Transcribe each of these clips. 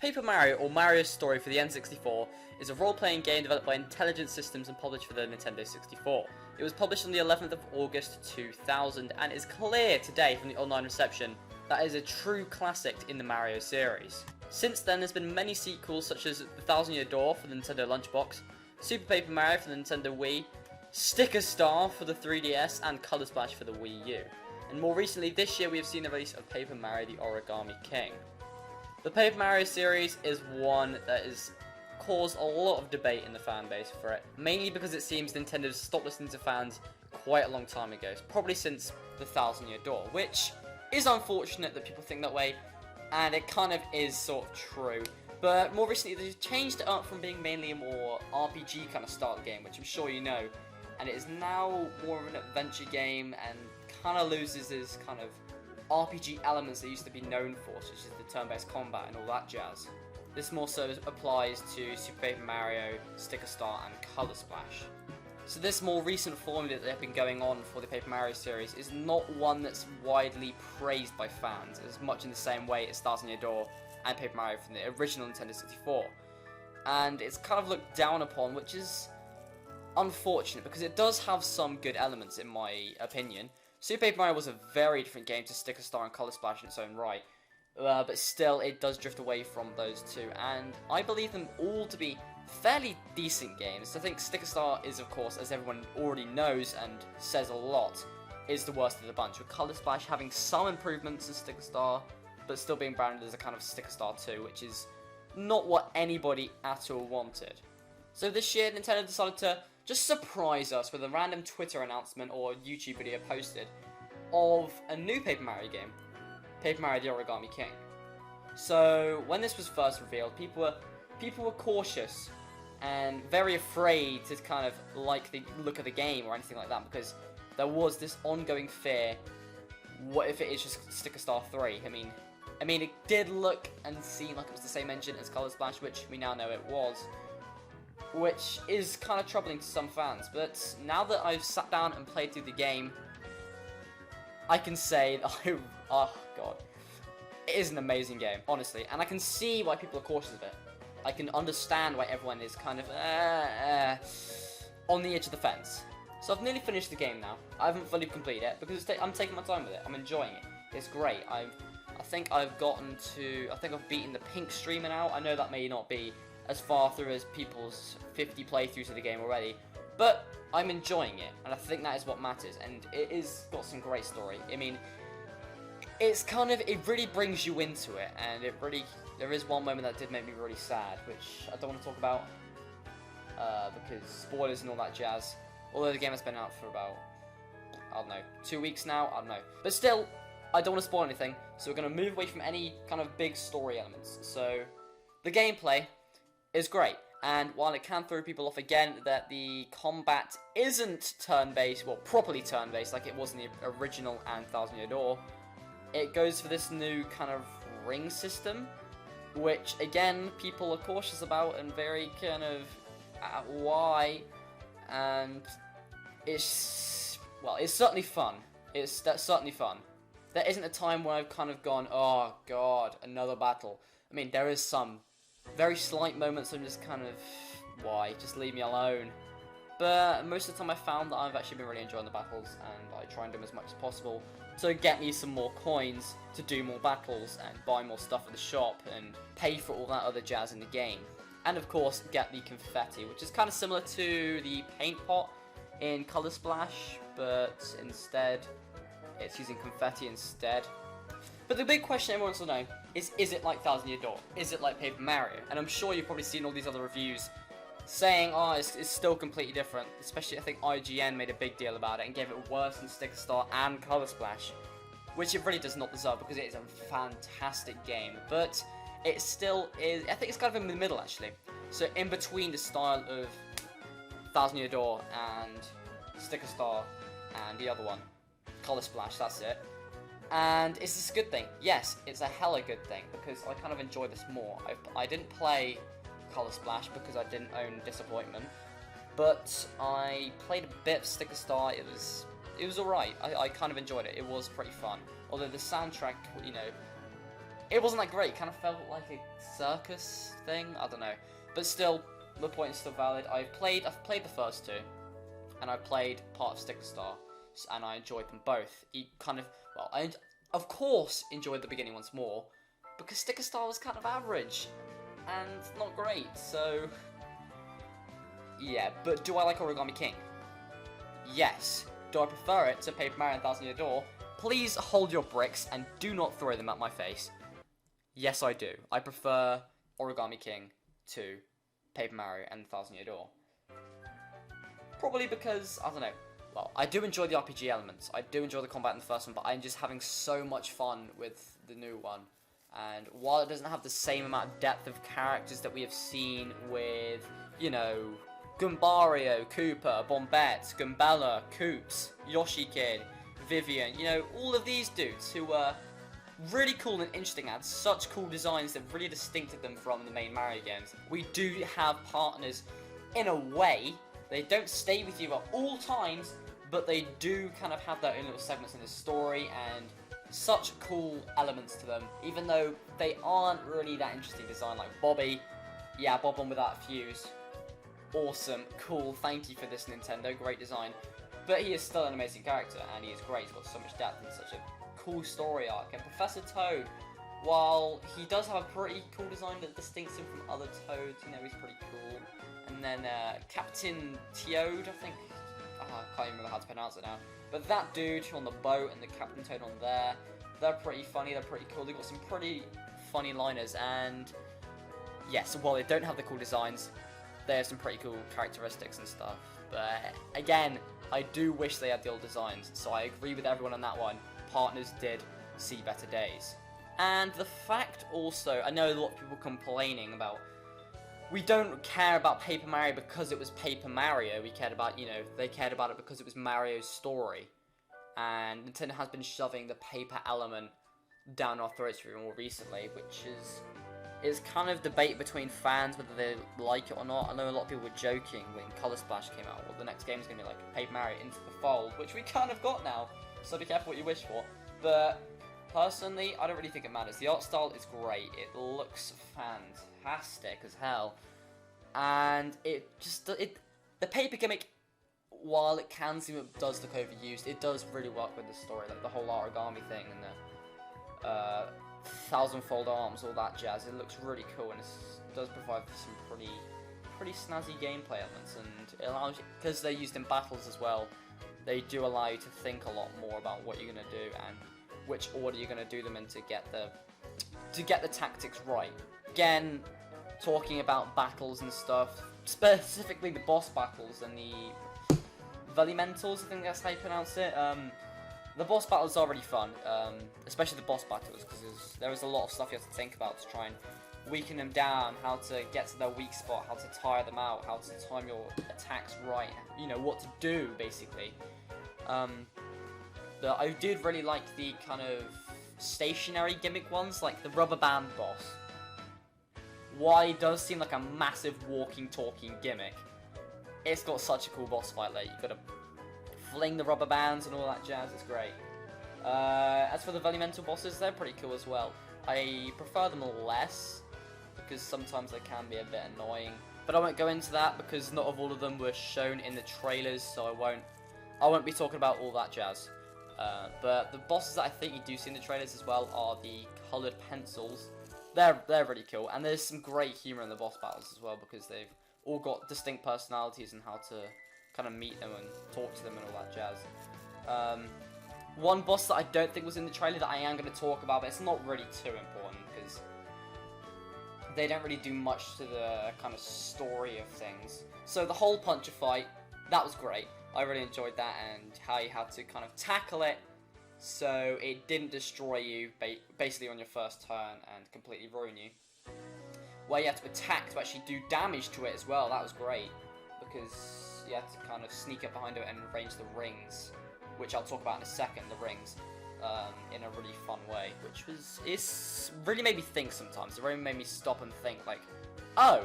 Paper Mario, or Mario's Story for the N64, is a role-playing game developed by Intelligent Systems and published for the Nintendo 64. It was published on the 11th of August 2000, and is clear today from the online reception that it is a true classic in the Mario series. Since then, there's been many sequels such as The Thousand Year Door for the Nintendo Lunchbox, Super Paper Mario for the Nintendo Wii, Sticker Star for the 3DS, and Color Splash for the Wii U. And more recently this year we have seen the release of Paper Mario The Oragami King. The Paper Mario series is one that has caused a lot of debate in the fan base for it, mainly because it seems Nintendo has stopped listening to fans quite a long time ago, probably since The Thousand Year Door, which is unfortunate that people think that way, and it kind of is sort of true. But more recently they've changed it up from being mainly a more RPG kind of style game, which I'm sure you know, and it is now more of an adventure game and kind of loses its kind of RPG elements that used to be known for, such as the turn-based combat and all that jazz. This more so applies to Super Paper Mario, Sticker Star, and Color Splash. So this more recent formula that have been going on for the Paper Mario series is not one that's widely praised by fans, as much in the same way as Thousand Year Door and Paper Mario from the original Nintendo 64. And it's kind of looked down upon, which is unfortunate, because it does have some good elements in my opinion. Super Paper Mario was a very different game to Sticker Star and Color Splash in its own right, but still it does drift away from those two, and I believe them all to be fairly decent games. I think Sticker Star is, of course, as everyone already knows and says a lot, is the worst of the bunch, with Color Splash having some improvements to Sticker Star, but still being branded as a kind of Sticker Star 2, which is not what anybody at all wanted. So this year, Nintendo decided to just surprise us with a random Twitter announcement or YouTube video posted of a new Paper Mario game, Paper Mario The Oragami King. So when this was first revealed, people were cautious and very afraid to kind of like the look of the game or anything like that, because there was this ongoing fear, what if it is just Sticker Star 3? I mean, it did look and seem like it was the same engine as Color Splash, which we now know it was, which is kind of troubling to some fans. But now that I've sat down and played through the game, I can say that oh god, it is an amazing game, honestly, and I can see why people are cautious of it. I can understand why everyone is kind of on the edge of the fence. So I've nearly finished the game now. I haven't fully completed it because I'm taking my time with it. I'm enjoying it. It's great. I think I've beaten the pink streamer now. I know that may not be as far through as people's 50 playthroughs of the game already, but I'm enjoying it, and I think that is what matters, and it is got some great story. I mean, it really brings you into it, and there is one moment that did make me really sad, which I don't want to talk about, because spoilers and all that jazz, although the game has been out for about, I don't know, 2 weeks now, I don't know, but still, I don't want to spoil anything, so we're going to move away from any kind of big story elements. So, the gameplay is great, and while it can throw people off again that the combat isn't turn-based, well, properly turn-based like it was in the original and Thousand Year Door, it goes for this new kind of ring system, which again people are cautious about and very kind of why, and it's certainly fun. That's certainly fun. There isn't a time where I've kind of gone, oh god, another battle. I mean, there is some very slight moments of just kind of, why, just leave me alone. But most of the time I found that I've actually been really enjoying the battles, and I try and do them as much as possible to get me some more coins to do more battles and buy more stuff at the shop and pay for all that other jazz in the game. And of course get the confetti, which is kind of similar to the paint pot in Color Splash, but instead it's using confetti instead. But the big question everyone wants to know is it like Thousand Year Door? Is it like Paper Mario? And I'm sure you've probably seen all these other reviews saying, oh, it's still completely different. Especially, I think IGN made a big deal about it and gave it worse than Sticker Star and Color Splash, which it really does not deserve because it is a fantastic game. But it still is, I think it's kind of in the middle actually. So in between the style of Thousand Year Door and Sticker Star and the other one, Color Splash, that's it. And is this a good thing? Yes, it's a hella good thing, because I kind of enjoy this more. I didn't play Color Splash because I didn't own Disappointment, but I played a bit of Sticker Star. It was alright. I kind of enjoyed it. It was pretty fun. Although the soundtrack, you know, it wasn't that great. It kind of felt like a circus thing. I don't know, but still, the point is still valid. I've played the first two, and I played part of Sticker Star, and I enjoyed them both. I of course enjoyed the beginning once more, because Sticker Star was kind of average and not great. So yeah, but do I like Origami King? Yes. Do I prefer it to Paper Mario and Thousand Year Door? Please hold your bricks and do not throw them at my face. Yes, I do. I prefer Origami King to Paper Mario and Thousand Year Door. Probably because, I don't know, well, I do enjoy the RPG elements. I do enjoy the combat in the first one, but I'm just having so much fun with the new one. And while it doesn't have the same amount of depth of characters that we have seen with, you know, Goombario, Koopa, Bombette, Goombella, Koops, Yoshi Kid, Vivian, you know, all of these dudes who were really cool and interesting, had such cool designs that really distincted them from the main Mario games. We do have partners in a way. They don't stay with you at all times, but they do kind of have their own little segments in the story and such cool elements to them, even though they aren't really that interesting design, like Bobby. Yeah, Bob on without a fuse. Awesome, cool, thank you for this, Nintendo, great design. But he is still an amazing character, and he is great. He's got so much depth and such a cool story arc. And Professor Toad, while he does have a pretty cool design that distincts him from other Toads, you know, he's pretty cool. And then Captain Toad, I think, I can't even remember how to pronounce it now. But that dude on the boat and the Captain Toad on there, they're pretty funny, they're pretty cool. They've got some pretty funny liners, and yes, while they don't have the cool designs, there's some pretty cool characteristics and stuff. But again, I do wish they had the old designs, so I agree with everyone on that one. Partners did see better days. And the fact also, I know a lot of people complaining about, we don't care about Paper Mario because it was Paper Mario. We cared about, you know, they cared about it because it was Mario's story. And Nintendo has been shoving the paper element down our throats more recently, which is kind of debate between fans whether they like it or not. I know a lot of people were joking when Color Splash came out. Well, the next game is going to be like Paper Mario Into the Fold, which we kind of got now. So be careful what you wish for. But personally, I don't really think it matters. The art style is great. It looks fantastic as hell. And the paper gimmick, while it can seem it does look overused, it does really work with the story. Like the whole origami thing and the thousand-fold arms, all that jazz. It looks really cool, and it does provide some pretty snazzy gameplay elements, and it allows you, because they're used in battles as well, they do allow you to think a lot more about what you're going to do and which order you're going to do them in to get the tactics right. Again, talking about battles and stuff, specifically the boss battles and the Velimentals, I think that's how you pronounce it. The boss battles are really fun, especially the boss battles, because there is a lot of stuff you have to think about to try and weaken them down, how to get to their weak spot, how to tire them out, how to time your attacks right, you know, what to do, basically. I did really like the kind of stationary gimmick ones, like the rubber band boss. While it does seem like a massive walking, talking gimmick, it's got such a cool boss fight. Like, you've got to fling the rubber bands and all that jazz. It's great. As for the Velimental bosses, they're pretty cool as well. I prefer them less because sometimes they can be a bit annoying. But I won't go into that because not all of them were shown in the trailers, so I won't be talking about all that jazz. But the bosses that I think you do see in the trailers as well are the coloured pencils. They're really cool, and there's some great humour in the boss battles as well because they've all got distinct personalities and how to kind of meet them and talk to them and all that jazz. One boss that I don't think was in the trailer that I am going to talk about, but it's not really too important because they don't really do much to the kind of story of things. So the whole puncher fight, that was great. I really enjoyed that and how you had to kind of tackle it so it didn't destroy you basically on your first turn and completely ruin you. Where you had to attack to actually do damage to it as well, that was great. Because you had to kind of sneak up behind it and arrange the rings, which I'll talk about in a second, the rings, in a really fun way. It's really made me think sometimes. It really made me stop and think like, oh,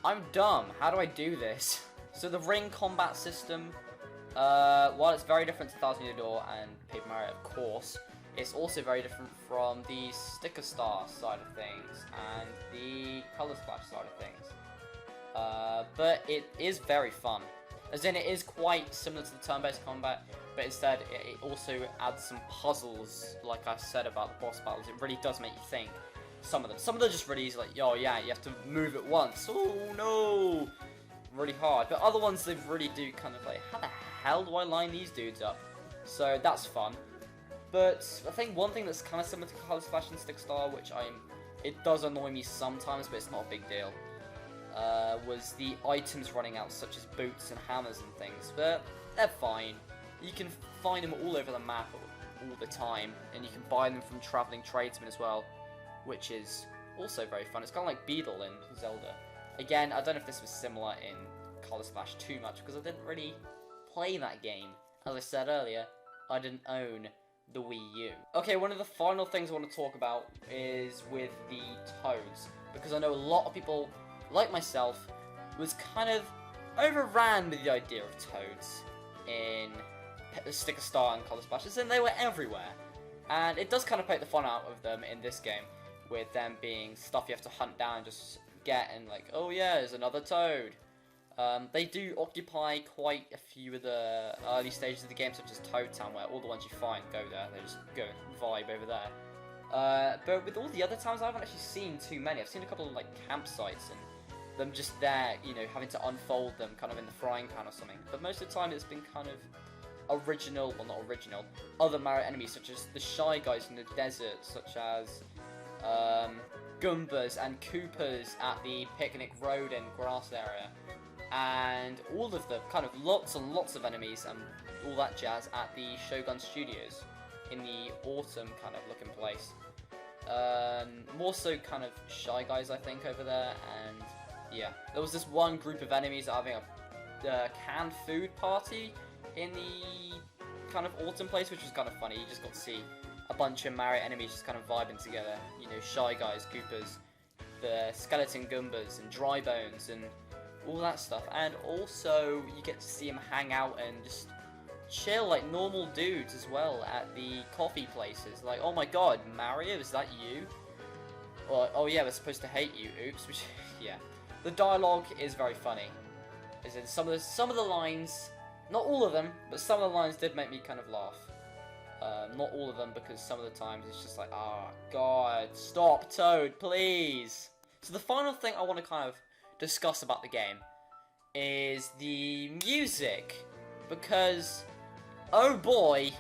I'm dumb, how do I do this? So the ring combat system, while it's very different to Thousand Year Door and Paper Mario, of course, It's also very different from the Sticker Star side of things and the Color Splash side of things. But it is very fun. As in, it is quite similar to the turn-based combat, but instead it also adds some puzzles, like I said about the boss battles. It really does make you think. Some of them are just really easy, like, oh yeah, you have to move it once. Oh no! Really hard. But other ones, they really do kind of like, how the hell do I line these dudes up? So that's fun. But I think one thing that's kind of similar to Color Splash and Stick Star, which it does annoy me sometimes, but it's not a big deal, was the items running out, such as boots and hammers and things. But they're fine. You can find them all over the map all the time, and you can buy them from traveling tradesmen as well, which is also very fun. It's kind of like Beetle in Zelda. Again, I don't know if this was similar in Color Splash too much, because I didn't really play that game. As I said earlier, I didn't own the Wii U. Okay, one of the final things I want to talk about is with the Toads, because I know a lot of people, like myself, was kind of overran with the idea of Toads in Sticker Star and Color Splash, and they were everywhere. And it does kind of take the fun out of them in this game, with them being stuff you have to hunt down and just get, and like, oh yeah, there's another Toad. They do occupy quite a few of the early stages of the game, such as Toad Town, where all the ones you find go there. They just go vibe over there. But with all the other towns, I haven't actually seen too many. I've seen a couple of like campsites and them just there, you know, having to unfold them kind of in the frying pan or something. But most of the time, it's been kind of original, well not original, other Mario enemies, such as the Shy Guys in the desert, such as Goombas and Koopas at the Picnic Road and grass area. And all of the kind of lots and lots of enemies and all that jazz at the Shogun Studios in the autumn kind of looking place. More so kind of Shy Guys, I think, over there. And yeah, there was this one group of enemies having a canned food party in the kind of autumn place, which was kind of funny. You just got to see a bunch of Mario enemies just kind of vibing together. You know, Shy Guys, Koopas, the Skeleton Goombas, and Dry Bones, and all that stuff. And also, you get to see them hang out and just chill like normal dudes as well at the coffee places. Like, oh my god, Mario, is that you? Or, oh yeah, we're supposed to hate you, oops. Which, yeah. The dialogue is very funny. As in, some of the lines, not all of them, but some of the lines did make me kind of laugh. Not all of them, because some of the times it's just like, oh god, stop, Toad, please. So the final thing I want to kind of discuss about the game is the music, because oh boy,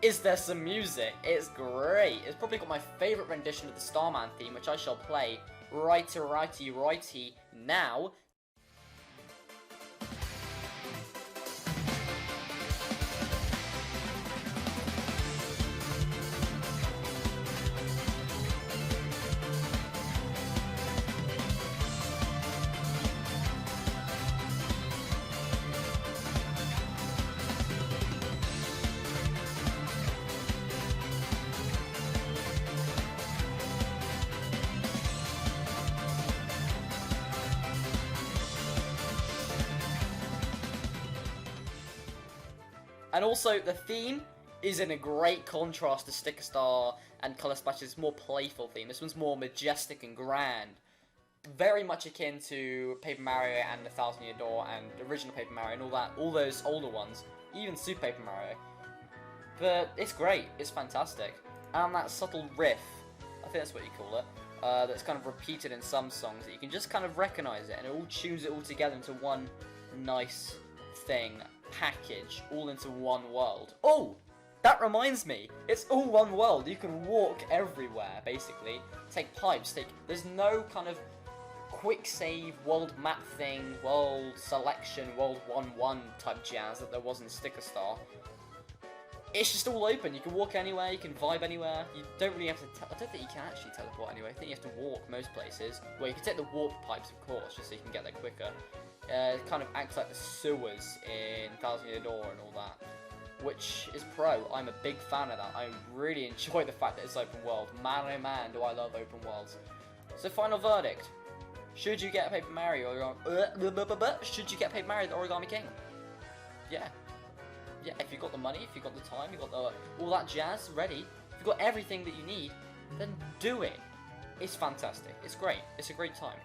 is there some music. It's great. It's probably got my favourite rendition of the Starman theme, which I shall play righty now. And also, the theme is in a great contrast to Sticker Star and Color Splash's more playful theme. This one's more majestic and grand. Very much akin to Paper Mario and the Thousand Year Door and the original Paper Mario and all that, all those older ones, even Super Paper Mario. But it's great, it's fantastic. And that subtle riff, I think that's what you call it, that's kind of repeated in some songs, that you can just kind of recognize it, and it all tunes it all together into one nice thing. Package all into one world. Oh, that reminds me, it's all one world. You can walk everywhere, basically. Take pipes, there's no kind of quick save, world map thing, world selection, world 1-1 type jazz that there was in Sticker Star. It's just all open. You can walk anywhere, you can vibe anywhere. You don't really have to, I don't think you can actually teleport anywhere. I think you have to walk most places. Well, you can take the warp pipes, of course, just so you can get there quicker. It kind of acts like the sewers in Thousand Year Door and all that, which is pro. I'm a big fan of that. I really enjoy the fact that it's open world. Man oh man, do I love open worlds. So final verdict. Should you get Paper Mario or should you get Paper Mario The Oragami King? Yeah. yeah, if you've got the money, if you've got the time, you've got all that jazz ready, if you've got everything that you need, then do it. It's fantastic. It's great. It's a great time.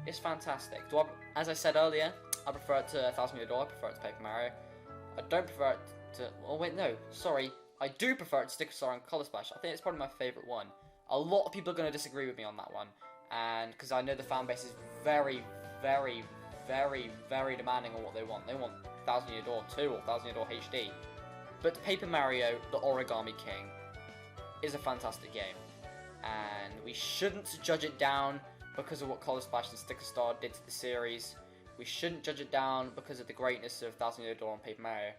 It's fantastic. As I said earlier, I prefer it to 1,000 Year Door. I prefer it to Paper Mario. I don't prefer it to... Oh, wait, no. Sorry. I do prefer it to Sticker Star and Color Splash. I think it's probably my favourite one. A lot of people are going to disagree with me on that one. And because I know the fan base is very, very, very, very demanding on what they want. They want 1,000 Year Door 2 or 1,000 Year Door HD. But Paper Mario The Oragami King is a fantastic game. And we shouldn't judge it down because of what Color Splash and Sticker Star did to the series. We shouldn't judge it down because of the greatness of 1,000 Year Door and Paper Mario.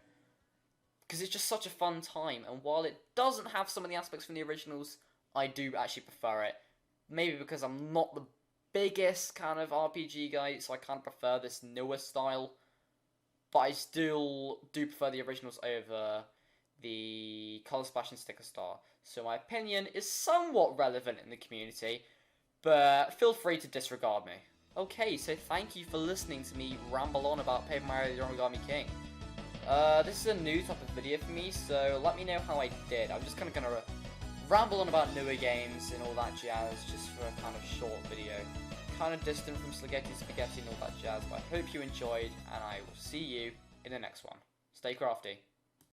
Because it's just such a fun time, and while it doesn't have some of the aspects from the originals, I do actually prefer it. Maybe because I'm not the biggest kind of RPG guy, so I kind of prefer this newer style. But I still do prefer the originals over the Color Splash and Sticker Star. So my opinion is somewhat relevant in the community, but feel free to disregard me. Okay, so thank you for listening to me ramble on about Paper Mario The Origami King. This is a new type of video for me, so let me know how I did. I'm just kind of going to ramble on about newer games and all that jazz, just for a kind of short video. Kind of distant from Spaghetti and all that jazz, but I hope you enjoyed, and I will see you in the next one. Stay crafty.